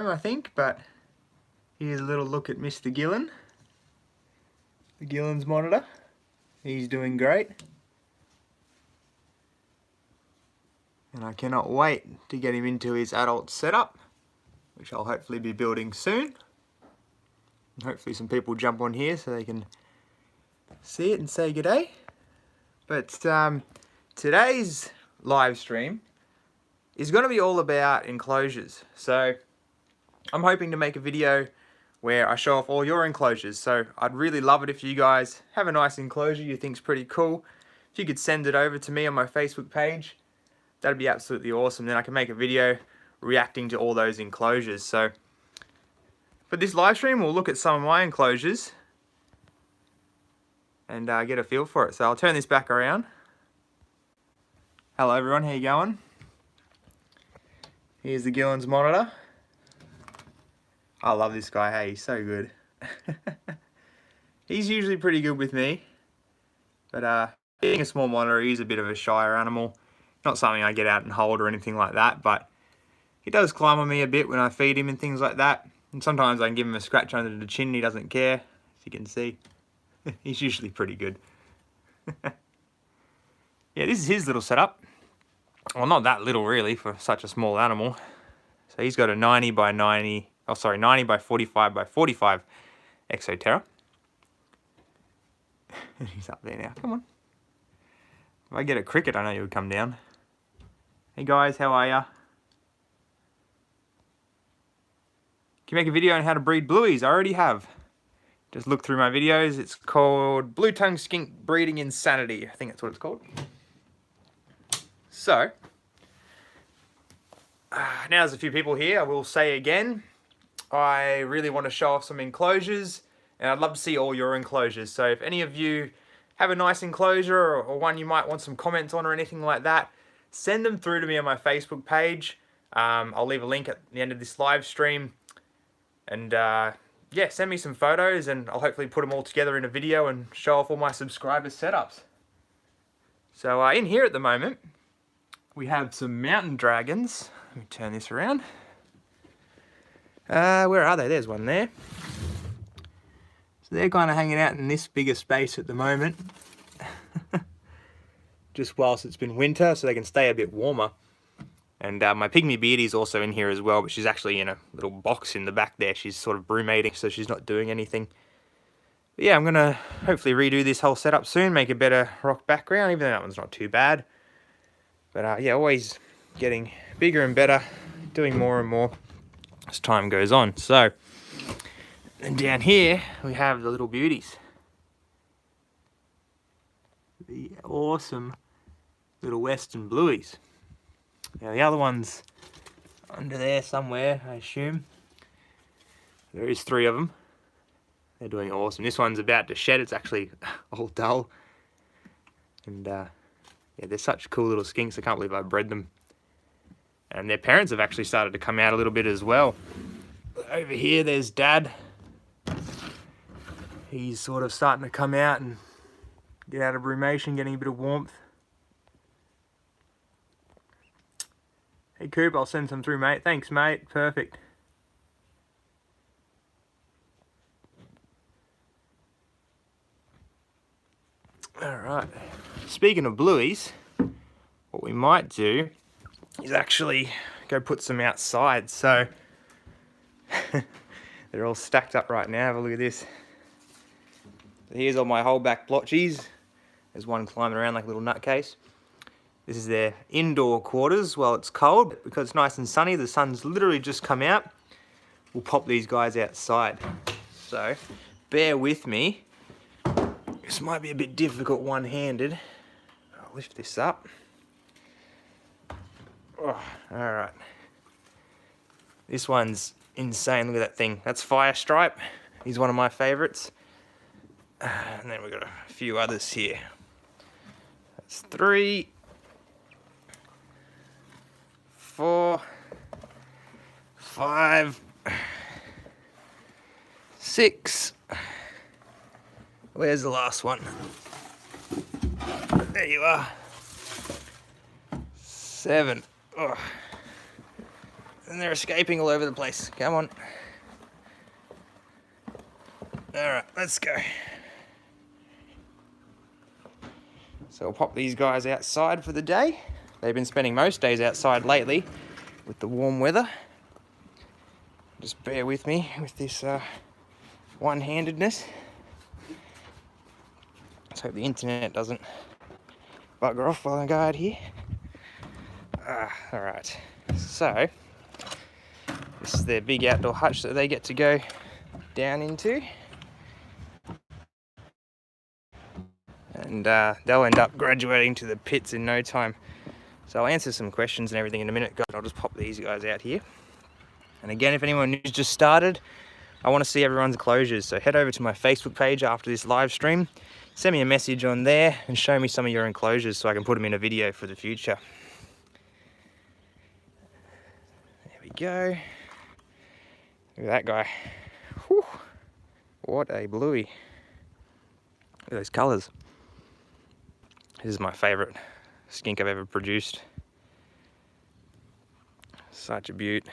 I think, but here's a little look at Mr. Gillen, the Gillen's monitor. He's doing great. And I cannot wait to get him into his adult setup, which I'll hopefully be building soon. And hopefully some people jump on here so they can see it and say g'day. But today's live stream is going to be all about enclosures. So I'm hoping to make a video where I show off all your enclosures. So I'd really love it if you guys have a nice enclosure you think's pretty cool. If you could send it over to me on my Facebook page, that'd be absolutely awesome. Then I can make a video reacting to all those enclosures. So for this live stream, we'll look at some of my enclosures and get a feel for it. So I'll turn this back around. Hello everyone, how you going? Here's the Gillen's monitor. I love this guy, hey, he's so good. He's usually pretty good with me, but being a small monitor, he's a bit of a shyer animal. Not something I get out and hold or anything like that, but he does climb on me a bit when I feed him and things like that. And sometimes I can give him a scratch under the chin and he doesn't care, as you can see. He's usually pretty good. Yeah, this is his little setup. Well, not that little really for such a small animal. So he's got a 90 by 90, oh sorry, 90 by 45 by 45 Exoterra. He's up there now, come on. If I get a cricket, I know you would come down. Hey guys, how are ya? Can you make a video on how to breed blueys? I already have. Just look through my videos. It's called Blue Tongue Skink Breeding Insanity. I think that's what it's called. So, now there's a few people here. I will say again, I really want to show off some enclosures, and I'd love to see all your enclosures. So if any of you have a nice enclosure or one you might want some comments on or anything like that, send them through to me on my Facebook page. I'll leave a link at the end of this live stream. And yeah, send me some photos and I'll hopefully put them all together in a video and show off all my subscribers' setups. So in here at the moment, we have some mountain dragons. Let me turn this around. Where are they? There's one there. So they're kind of hanging out in this bigger space at the moment. Just whilst it's been winter, so they can stay a bit warmer. And my Pygmy Beardy is also in here as well, but she's actually in a little box in the back there. She's sort of brumating, so she's not doing anything. But yeah, I'm going to hopefully redo this whole setup soon, make a better rock background, even though that one's not too bad. But yeah, always getting bigger and better, doing more and more as time goes on. So, and down here, we have the little beauties. The awesome little Western Blueys. Now the other one's under there somewhere, I assume. There is 3 of them. They're doing awesome. This one's about to shed. It's actually all dull. And yeah, they're such cool little skinks. I can't believe I bred them. And their parents have actually started to come out a little bit as well. Over here, there's Dad. He's sort of starting to come out and get out of brumation, getting a bit of warmth. Hey Coop, I'll send some through, mate. Thanks, mate. Perfect. Alright. Speaking of blueys, what we might do is actually go put some outside. So, they're all stacked up right now. Have a look at this. So here's all my whole back blotchies. There's one climbing around like a little nutcase. This is their indoor quarters while it's cold. Because it's nice and sunny, the sun's literally just come out. We'll pop these guys outside. So, bear with me. This might be a bit difficult one-handed. I'll lift this up. Oh, alright. This one's insane, look at that thing. That's Fire Stripe. He's one of my favourites. And then we've got a few others here. That's 3, 4, 5, 6. Where's the last one? There you are. 7. Oh. and they're escaping all over the place. Come on. Alright, let's go. So I'll pop these guys outside for the day. They've been spending most days outside lately with the warm weather. Just bear with me with this one-handedness. Let's hope the internet doesn't bugger off while I go out here. Alright, so this is their big outdoor hutch that they get to go down into. And they'll end up graduating to the pits in no time. So I'll answer some questions and everything in a minute, guys. I'll just pop these guys out here. And again, if anyone who's just started, I want to see everyone's enclosures. So head over to my Facebook page after this live stream, send me a message on there and show me some of your enclosures so I can put them in a video for the future. There we go. Look at that guy. Whew. What a bluey. Look at those colours. This is my favourite skink I've ever produced. Such a beaut.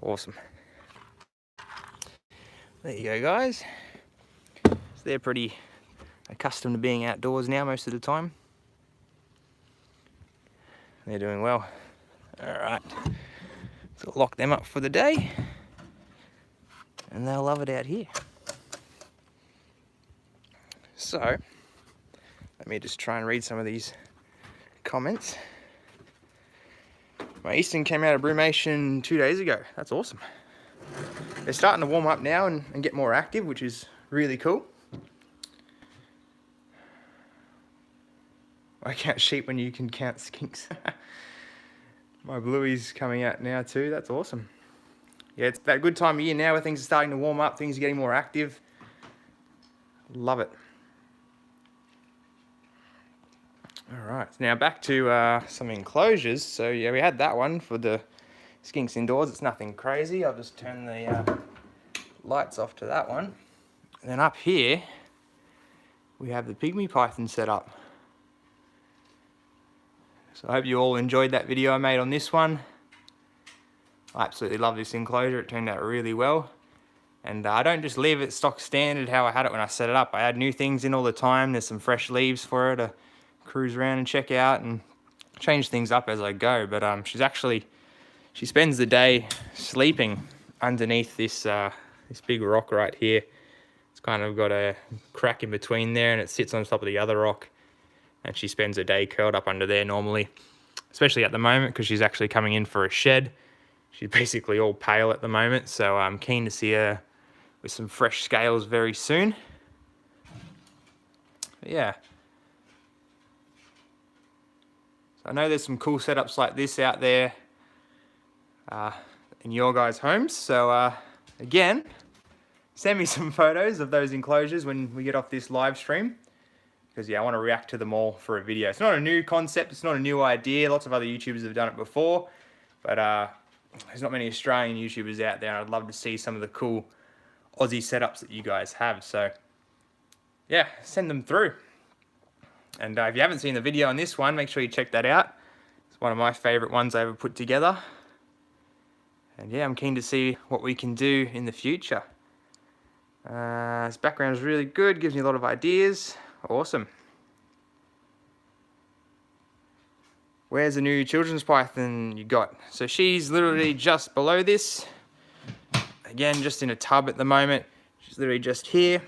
Awesome. There you go, guys. So they're pretty accustomed to being outdoors now most of the time. They're doing well. Alright. So lock them up for the day. And they'll love it out here. So, let me just try and read some of these comments. My Eastern came out of brumation 2 days ago. That's awesome. They're starting to warm up now and get more active, which is really cool. I count sheep when you can count skinks. My Blueys coming out now too. That's awesome. Yeah, it's that good time of year now where things are starting to warm up, things are getting more active. Love it. Alright, now back to some enclosures. So yeah, we had that one for the skinks indoors. It's nothing crazy. I'll just turn the lights off to that one. And then up here, we have the Pygmy python set up. So I hope you all enjoyed that video I made on this one. I absolutely love this enclosure. It turned out really well. And I don't just leave it stock standard how I had it when I set it up. I add new things in all the time. There's some fresh leaves for her to cruise around and check out and change things up as I go. But she spends the day sleeping underneath this this big rock right here. It's kind of got a crack in between there and it sits on top of the other rock. And she spends her day curled up under there normally, especially at the moment because she's actually coming in for a shed. She's basically all pale at the moment, so I'm keen to see her with some fresh scales very soon. But yeah. So I know there's some cool setups like this out there in your guys' homes. So again, send me some photos of those enclosures when we get off this live stream. Because yeah, I want to react to them all for a video. It's not a new concept, it's not a new idea. Lots of other YouTubers have done it before. But there's not many Australian YouTubers out there. And I'd love to see some of the cool Aussie setups that you guys have. So yeah, send them through. And if you haven't seen the video on this one, make sure you check that out. It's one of my favourite ones I ever put together. And yeah, I'm keen to see what we can do in the future. This background is really good, gives me a lot of ideas. Awesome. Where's the new children's python you got? So she's literally just below this. Again, just in a tub at the moment. She's literally just here.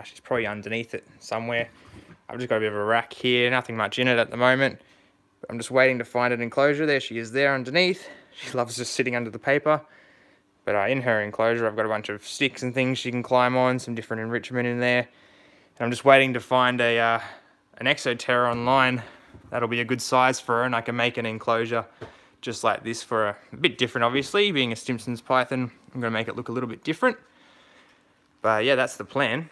She's probably underneath it somewhere. I've just got a bit of a rack here, nothing much in it at the moment. But I'm just waiting to find an enclosure. There she is there underneath. She loves just sitting under the paper. But in her enclosure, I've got a bunch of sticks and things she can climb on, some different enrichment in there. And I'm just waiting to find an Exoterra online. That'll be a good size for her, and I can make an enclosure just like this for her. A bit different, obviously, being a Stimson's python. I'm going to make it look a little bit different. But yeah, that's the plan.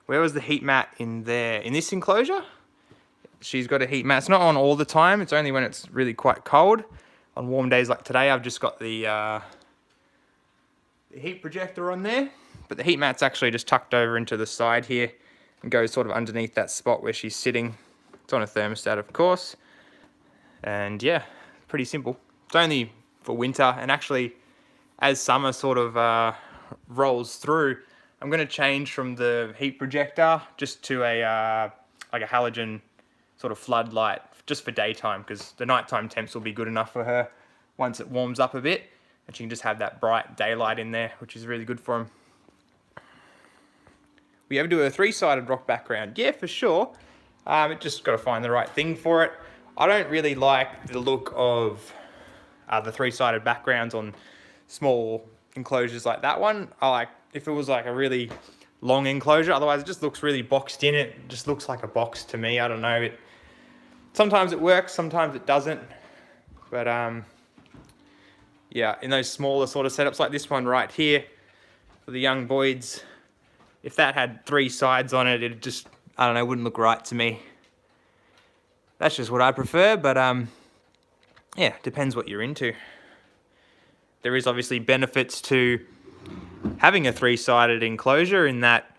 Where was the heat mat in there? In this enclosure? She's got a heat mat. It's not on all the time. It's only when it's really quite cold. On warm days like today, I've just got the heat projector on there. But the heat mat's actually just tucked over into the side here. and goes sort of underneath that spot where she's sitting. It's on a thermostat, of course. And yeah, pretty simple. It's only for winter, and actually as summer sort of rolls through, I'm going to change from the heat projector just to a like a halogen sort of floodlight just for daytime, because the nighttime temps will be good enough for her once it warms up a bit, and she can just have that bright daylight in there, which is really good for him. We ever do a 3-sided rock background? Yeah, for sure. It just got to find the right thing for it. I don't really like the look of the 3-sided backgrounds on small enclosures like that one. I like if it was like a really long enclosure, otherwise it just looks really boxed in. It just looks like a box to me. I don't know. Sometimes it works, sometimes it doesn't. But yeah, in those smaller sort of setups like this one right here, for the young boys, if that had 3 sides on it, it just, I don't know, wouldn't look right to me. That's just what I prefer, but yeah, depends what you're into. There is obviously benefits to having a 3-sided enclosure in that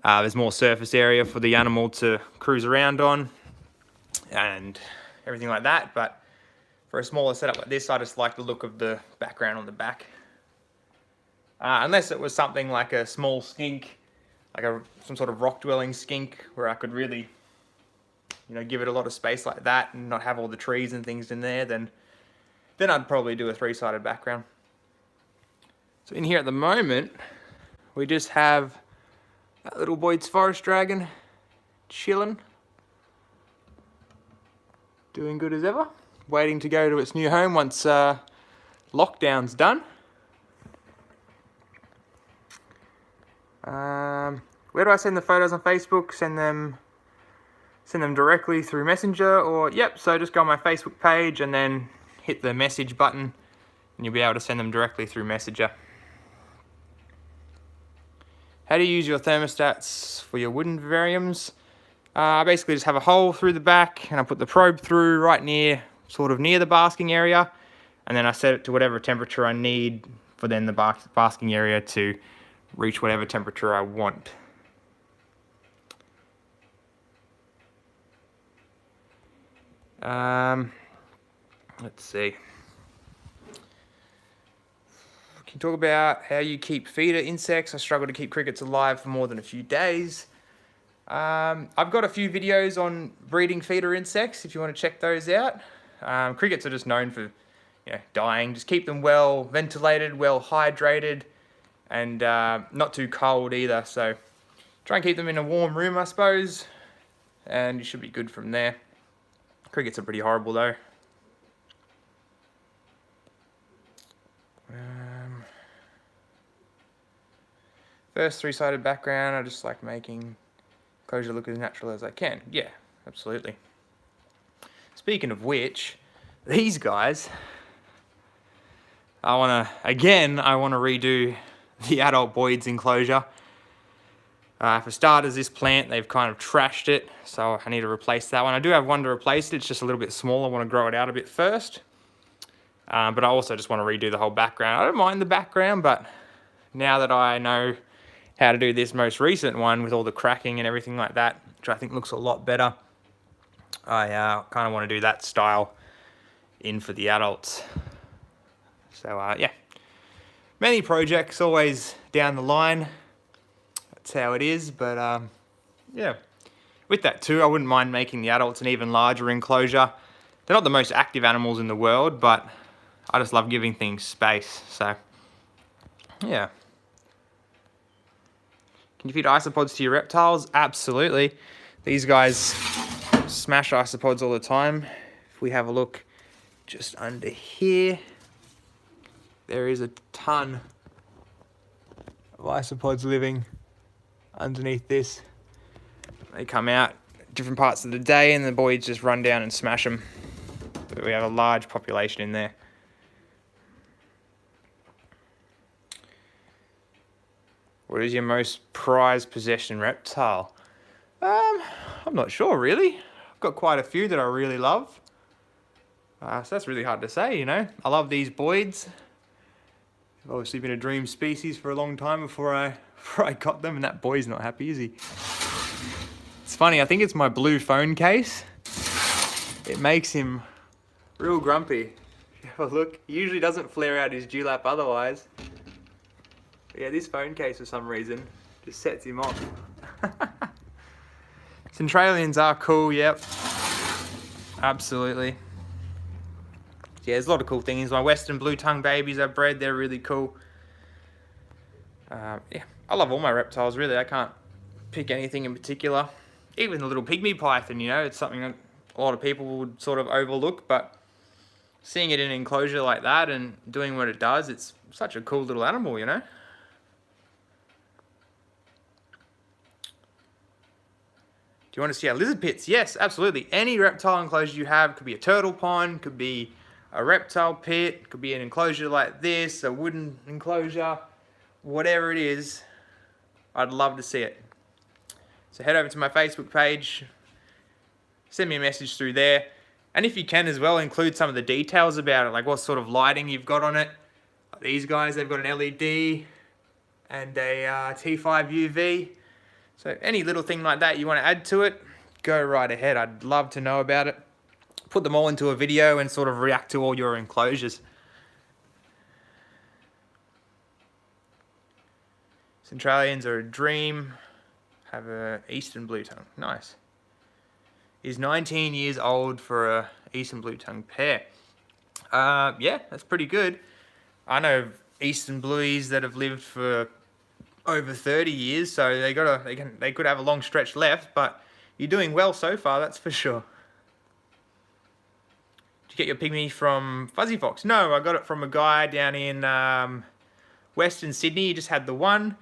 there's more surface area for the animal to cruise around on and everything like that, but for a smaller setup like this, I just like the look of the background on the back. Unless it was something like a small skink, like some sort of rock-dwelling skink, where I could really, you know, give it a lot of space like that and not have all the trees and things in there, then I'd probably do a 3-sided background. So in here at the moment, we just have that little Boyd's forest dragon chilling, doing good as ever, waiting to go to its new home once lockdown's done. Where do I send the photos on Facebook? Send them directly through Messenger, or yep, so just go on my Facebook page and then hit the message button and you'll be able to send them directly through Messenger. How do you use your thermostats for your wooden vivariums? I basically just have a hole through the back and I put the probe through right near the basking area, and then I set it to whatever temperature I need for then the basking area to reach whatever temperature I want. Let's see. We can talk about how you keep feeder insects. I struggle to keep crickets alive for more than a few days. I've got a few videos on breeding feeder insects if you want to check those out. Crickets are just known for, you know, dying. Just keep them well ventilated, well hydrated, and not too cold either. So try and keep them in a warm room, I suppose, and you should be good from there. Crickets are pretty horrible though. First 3-sided background, I just like making enclosure look as natural as I can. Yeah, absolutely. Speaking of which, these guys, I want to redo the adult Boyd's enclosure. For starters, this plant, they've kind of trashed it, so I need to replace that one. I do have one to replace it, it's just a little bit small. I want to grow it out a bit first. But I also just want to redo the whole background. I don't mind the background, but now that I know how to do this most recent one with all the cracking and everything like that, which I think looks a lot better, I kind of want to do that style in for the adults. So yeah, many projects always down the line. That's how it is, but yeah. With that too, I wouldn't mind making the adults an even larger enclosure. They're not the most active animals in the world, but I just love giving things space, so yeah. Can you feed isopods to your reptiles? Absolutely. These guys smash isopods all the time. If we have a look just under here, there is a ton of isopods living underneath this. They come out different parts of the day and the boys just run down and smash them. But we have a large population in there. What is your most prized possession reptile? I'm not sure really. I've got quite a few that I really love. So that's really hard to say, you know. I love these Boyds. They've obviously been a dream species for a long time before I got them, and that boy's not happy, is he? It's funny, I think it's my blue phone case. It makes him real grumpy. Have a look. He usually doesn't flare out his dewlap otherwise. But yeah, this phone case for some reason just sets him off. Centralians are cool, yep. Absolutely. Yeah, there's a lot of cool things. My Western blue tongue babies I bred, they're really cool. Yeah, I love all my reptiles really. I can't pick anything in particular. Even the little pygmy python, you know, it's something that a lot of people would sort of overlook, but seeing it in an enclosure like that and doing what it does, it's such a cool little animal, you know. Do you want to see our lizard pits? Yes, absolutely. Any reptile enclosure you have, could be a turtle pond, could be a reptile pit, could be an enclosure like this, a wooden enclosure, whatever it is, I'd love to see it. So head over to my Facebook page, send me a message through there, and if you can as well, include some of the details about it, like what sort of lighting you've got on it. These guys, they've got an LED and a T5 UV. So any little thing like that you want to add to it, go right ahead. I'd love to know about it. Put them all into a video and sort of react to all your enclosures. Centralians are a dream. Have a Eastern blue tongue. Nice. He's 19 years old for a Eastern blue tongue pair. Yeah, that's pretty good. I know Eastern Blueys that have lived for over 30 years, so they could have a long stretch left, but you're doing well so far, that's for sure. Did you get your pygmy from Fuzzy Fox? No, I got it from a guy down in Western Sydney. He just had the one,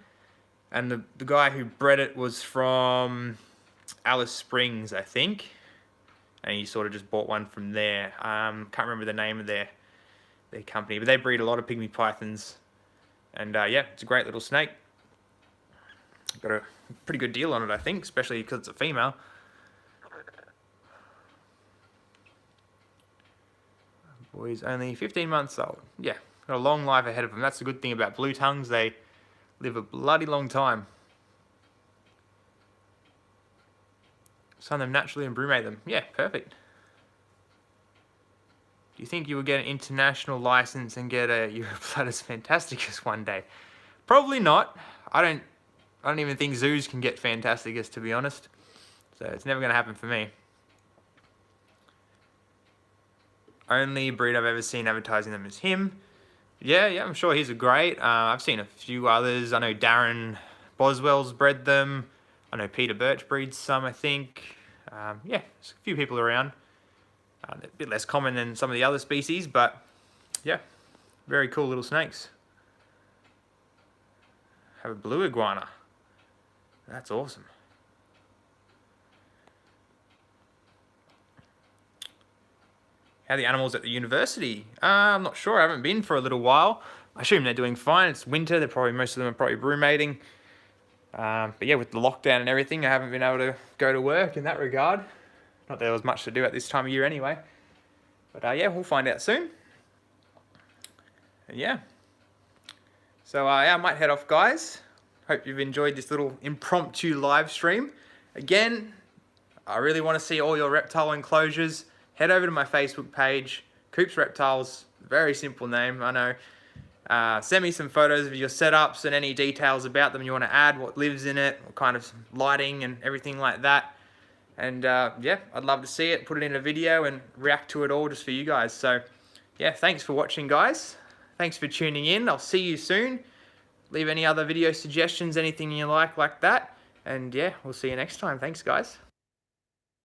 and the guy who bred it was from Alice Springs, I think, and he sort of just bought one from there. Can't remember the name of their company, but they breed a lot of pygmy pythons, and yeah, it's a great little snake. Got a pretty good deal on it, I think, especially because it's a female. Boy's only 15 months old. Yeah, got a long life ahead of them. That's the good thing about blue tongues. They live a bloody long time. Sun them naturally and brumate them. Yeah, perfect. Do you think you would get an international license and get a Europlatus Fantasticus one day? Probably not. I don't even think zoos can get Fantasticus, to be honest. So it's never going to happen for me. Only breed I've ever seen advertising them is him. Yeah, I'm sure he's a great. I've seen a few others. I know Darren Boswell's bred them. I know Peter Birch breeds some, I think. Yeah, there's a few people around. They're a bit less common than some of the other species, but yeah, very cool little snakes. Have a blue iguana. That's awesome. How are the animals at the university? I'm not sure. I haven't been for a little while. I assume they're doing fine. It's winter. Most of them are probably brumating. But yeah, with the lockdown and everything, I haven't been able to go to work in that regard. Not that there was much to do at this time of year anyway. But yeah, we'll find out soon. And yeah. So yeah, I might head off, guys. Hope you've enjoyed this little impromptu live stream. Again, I really want to see all your reptile enclosures. Head over to my Facebook page, Coops Reptiles. Very simple name, I know. Send me some photos of your setups and any details about them you want to add, what lives in it, what kind of lighting and everything like that. And yeah, I'd love to see it, put it in a video and react to it all just for you guys. So yeah, thanks for watching, guys. Thanks for tuning in. I'll see you soon. Leave any other video suggestions, anything you like that. And yeah, we'll see you next time. Thanks, guys.